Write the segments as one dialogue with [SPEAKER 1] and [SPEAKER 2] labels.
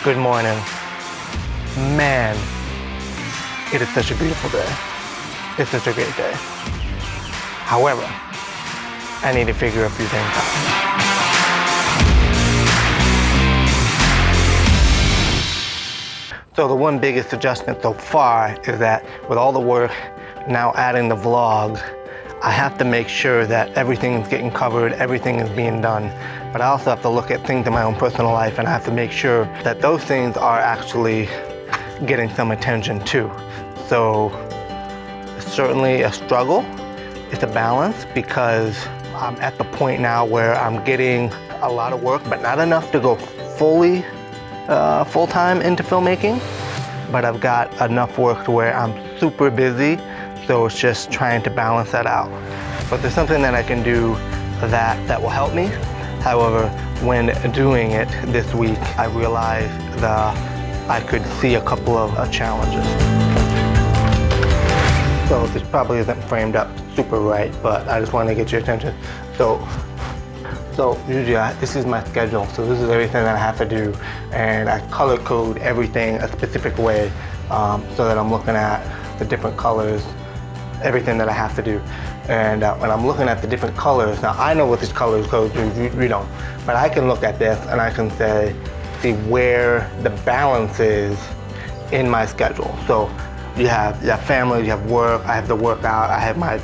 [SPEAKER 1] Good morning. Man, it is such a beautiful day. It's such a great day. However, I need to figure a few things out. So the one biggest adjustment so far is that with all the work, now adding the vlogs, I have to make sure that everything is getting covered, everything is being done. But I also have to look at things in my own personal life, and I have to make sure that those things are actually getting some attention too. So it's certainly a struggle. It's a balance because I'm at the point now where I'm getting a lot of work, but not enough to go fully full-time into filmmaking. But I've got enough work to where I'm super busy, so it's just trying to balance that out. But there's something that I can do that will help me. However, when doing it this week, I realized that I could see a couple of challenges. So this probably isn't framed up super right, but I just want to get your attention. So usually this is my schedule. So this is everything that I have to do, and I color code everything a specific way so that I'm looking at the different colors, everything that I have to do. And when I'm looking at the different colors, now I know what this color code do, you don't, but I can look at this and I can see where the balance is in my schedule. So you have family, you have work, I have the workout, I have my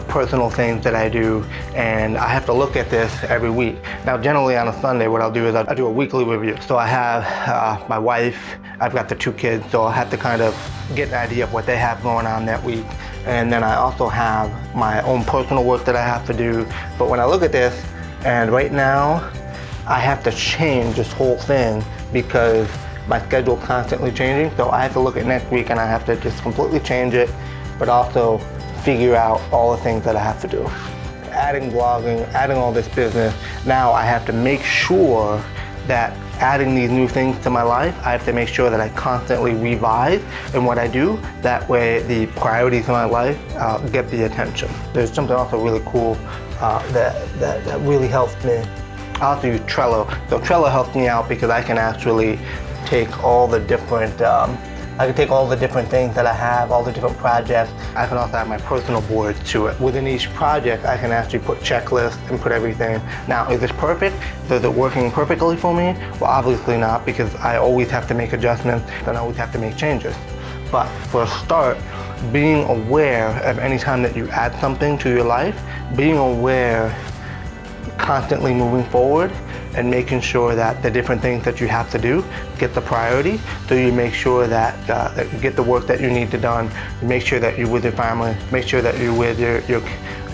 [SPEAKER 1] personal things that I do, and I have to look at this every week. Now generally on a Sunday what I'll do is I do a weekly review. So I have my wife, I've got the 2 kids, so I'll have to kind of get an idea of what they have going on that week. And then I also have my own personal work that I have to do. But when I look at this, and right now I have to change this whole thing because my schedule is constantly changing. So I have to look at next week and I have to just completely change it, but also figure out all the things that I have to do. Adding vlogging, adding all this business, now I have to make sure that adding these new things to my life, I have to make sure that I constantly revise in what I do. That way the priorities in my life get the attention. There's something also really cool that really helps me. I also use Trello. So Trello helps me out because I can actually take all the different things that I have, all the different projects. I can also have my personal board to it. Within each project, I can actually put checklists and put everything. Now, is this perfect? Is it working perfectly for me? Well, obviously not, because I always have to make adjustments and I always have to make changes. But for a start, being aware of any time that you add something to your life, being aware, constantly moving forward, and making sure that the different things that you have to do get the priority, so you make sure that you get the work that you need to done. You make sure that you're with your family, make sure that you're with your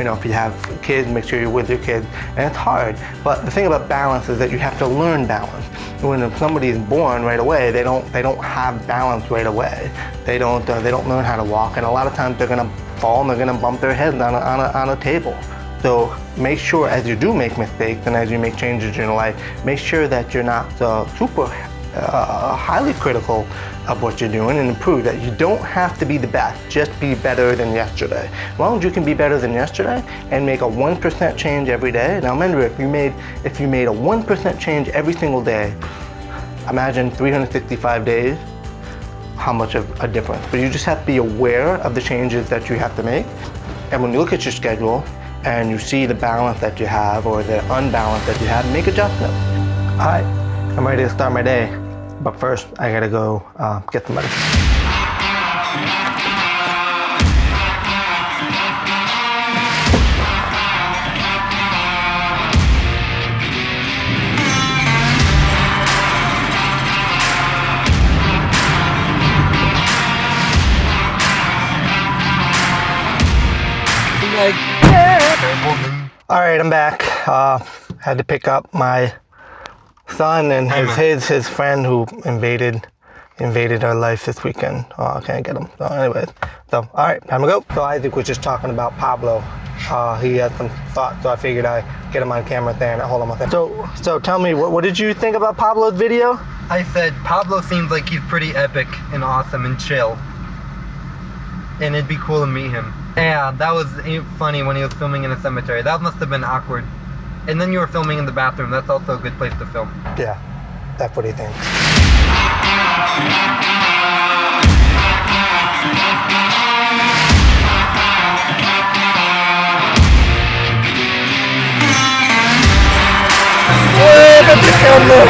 [SPEAKER 1] if you have kids, make sure you're with your kids. And it's hard, but the thing about balance is that you have to learn balance. When somebody is born right away, they don't have balance right away. They don't learn how to walk, and a lot of times they're gonna fall and they're gonna bump their heads on a table. So make sure as you do make mistakes and as you make changes in your life, make sure that you're not super highly critical of what you're doing, and improve that. You don't have to be the best, just be better than yesterday. As long as you can be better than yesterday and make a 1% change every day. Now remember, if you made a 1% change every single day, imagine 365 days, how much of a difference. But you just have to be aware of the changes that you have to make. And when you look at your schedule, and you see the balance that you have or the unbalance that you have, make adjustments. All right, I'm ready to start my day, but first I gotta go get some medicine. All right, I'm back. Had to pick up my son and his friend who invaded our life this weekend. Oh, I can't get him. So anyways, all right, time to go. So Isaac was just talking about Pablo. He had some thoughts, so I figured I'd get him on camera there and hold him on there. So tell me, what did you think about Pablo's video?
[SPEAKER 2] I said Pablo seems like he's pretty epic and awesome and chill, and it'd be cool to meet him. Yeah, that was funny when he was filming in a cemetery. That must have been awkward. And then you were filming in the bathroom. That's also a good place to film.
[SPEAKER 1] Yeah. That's what he thinks. Wave at the camera!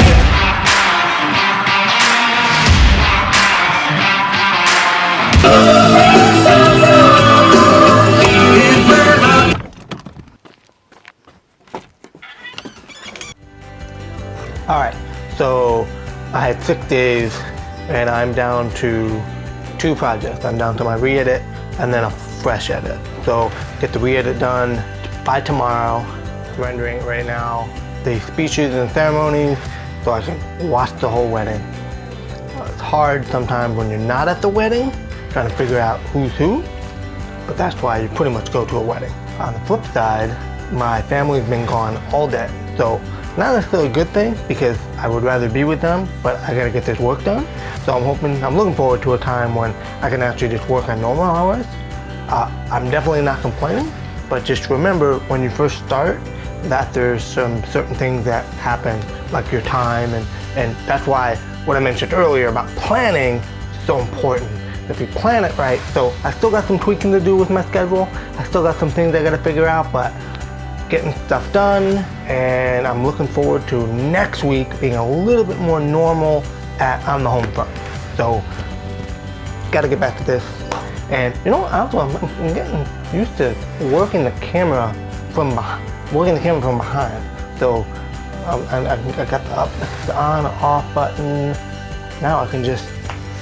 [SPEAKER 1] Alright, so I had 6 days and I'm down to 2 projects. I'm down to my re-edit and then a fresh edit. So get the re-edit done by tomorrow, rendering right now the speeches and ceremonies so I can watch the whole wedding. It's hard sometimes when you're not at the wedding, trying to figure out who's who, but that's why you pretty much go to a wedding. On the flip side, my family's been gone all day, so not necessarily a good thing because I would rather be with them, but I gotta get this work done. So I'm looking forward to a time when I can actually just work on normal hours. I'm definitely not complaining, but just remember when you first start that there's some certain things that happen, like your time, and that's why what I mentioned earlier about planning is so important. If you plan it right, so I still got some tweaking to do with my schedule. I still got some things I gotta figure out, but getting stuff done, and I'm looking forward to next week being a little bit more normal on the home front. So, gotta get back to this. And you know, also I'm getting used to working the camera from behind. So, I got the on or off button. Now I can just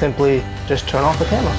[SPEAKER 1] simply turn off the camera.